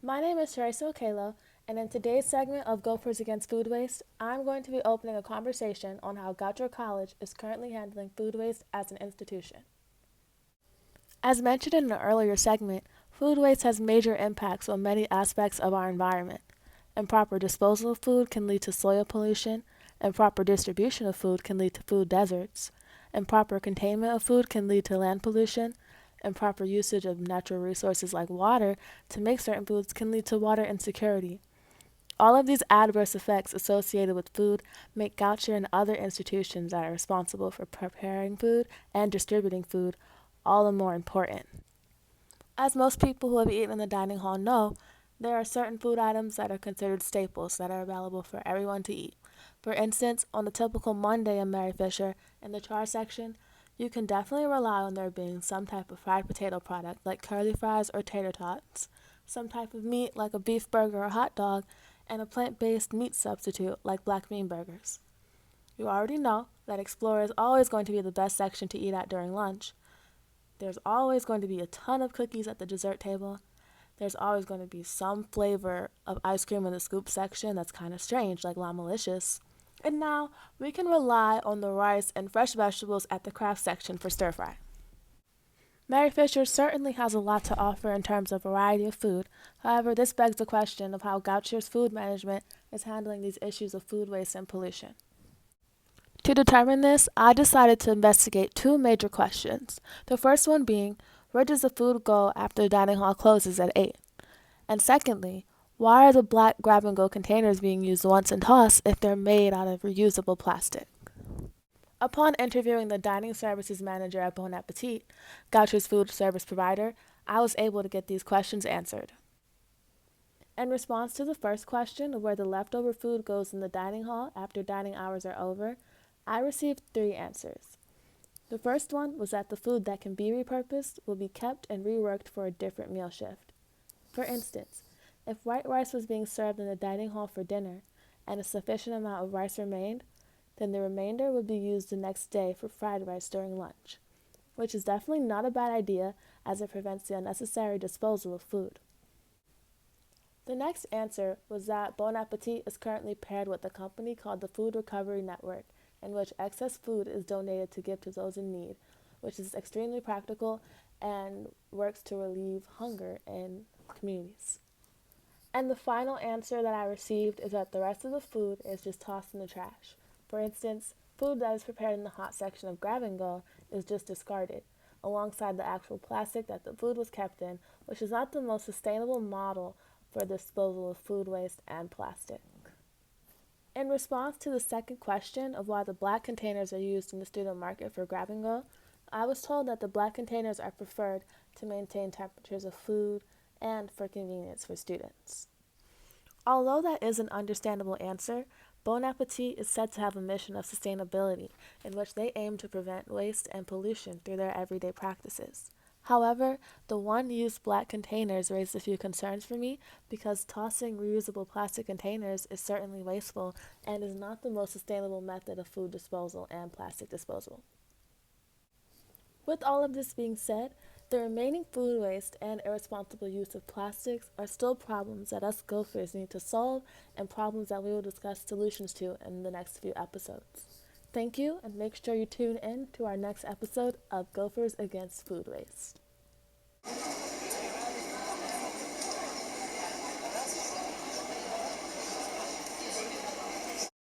My name is Teresa Okelo, and in today's segment of Gophers Against Food Waste, I'm going to be opening a conversation on how Goucher College is currently handling food waste as an institution. As mentioned in an earlier segment, food waste has major impacts on many aspects of our environment. Improper disposal of food can lead to soil pollution, improper distribution of food can lead to food deserts, improper containment of food can lead to land pollution, improper usage of natural resources like water to make certain foods can lead to water insecurity. All of these adverse effects associated with food make Goucher and other institutions that are responsible for preparing food and distributing food all the more important. As most people who have eaten in the dining hall know, there are certain food items that are considered staples that are available for everyone to eat. For instance, on a typical Monday in Mary Fisher, in the char section, you can definitely rely on there being some type of fried potato product like curly fries or tater tots, some type of meat like a beef burger or hot dog, and a plant-based meat substitute like black bean burgers. You already know that Explorer is always going to be the best section to eat at during lunch. There's always going to be a ton of cookies at the dessert table. There's always going to be some flavor of ice cream in the scoop section that's kind of strange, like Lamalicious. And now we can rely on the rice and fresh vegetables at the craft section for stir fry. Mary Fisher certainly has a lot to offer in terms of variety of food. However, this begs the question of how Goucher's food management is handling these issues of food waste and pollution. To determine this, I decided to investigate two major questions. The first one being, where does the food go after the dining hall closes at 8? And secondly, why are the black grab-and-go containers being used once and tossed if they're made out of reusable plastic? Upon interviewing the dining services manager at Bon Appetit, Goucher's food service provider, I was able to get these questions answered. In response to the first question of where the leftover food goes in the dining hall after dining hours are over, I received 3 answers. The first one was that the food that can be repurposed will be kept and reworked for a different meal shift. For instance, if white rice was being served in the dining hall for dinner and a sufficient amount of rice remained, then the remainder would be used the next day for fried rice during lunch, which is definitely not a bad idea as it prevents the unnecessary disposal of food. The next answer was that Bon Appetit is currently paired with a company called the Food Recovery Network, in which excess food is donated to give to those in need, which is extremely practical and works to relieve hunger in communities. And the final answer that I received is that the rest of the food is just tossed in the trash. For instance, food that is prepared in the hot section of Grab and Go is just discarded, alongside the actual plastic that the food was kept in, which is not the most sustainable model for disposal of food waste and plastic. In response to the second question of why the black containers are used in the student market for grab and go, I was told that the black containers are preferred to maintain temperatures of food and for convenience for students. Although that is an understandable answer, Bon Appetit is said to have a mission of sustainability in which they aim to prevent waste and pollution through their everyday practices. However, the one-use black containers raised a few concerns for me because tossing reusable plastic containers is certainly wasteful and is not the most sustainable method of food disposal and plastic disposal. With all of this being said, the remaining food waste and irresponsible use of plastics are still problems that us Gophers need to solve and problems that we will discuss solutions to in the next few episodes. Thank you, and make sure you tune in to our next episode of Gophers Against Food Waste.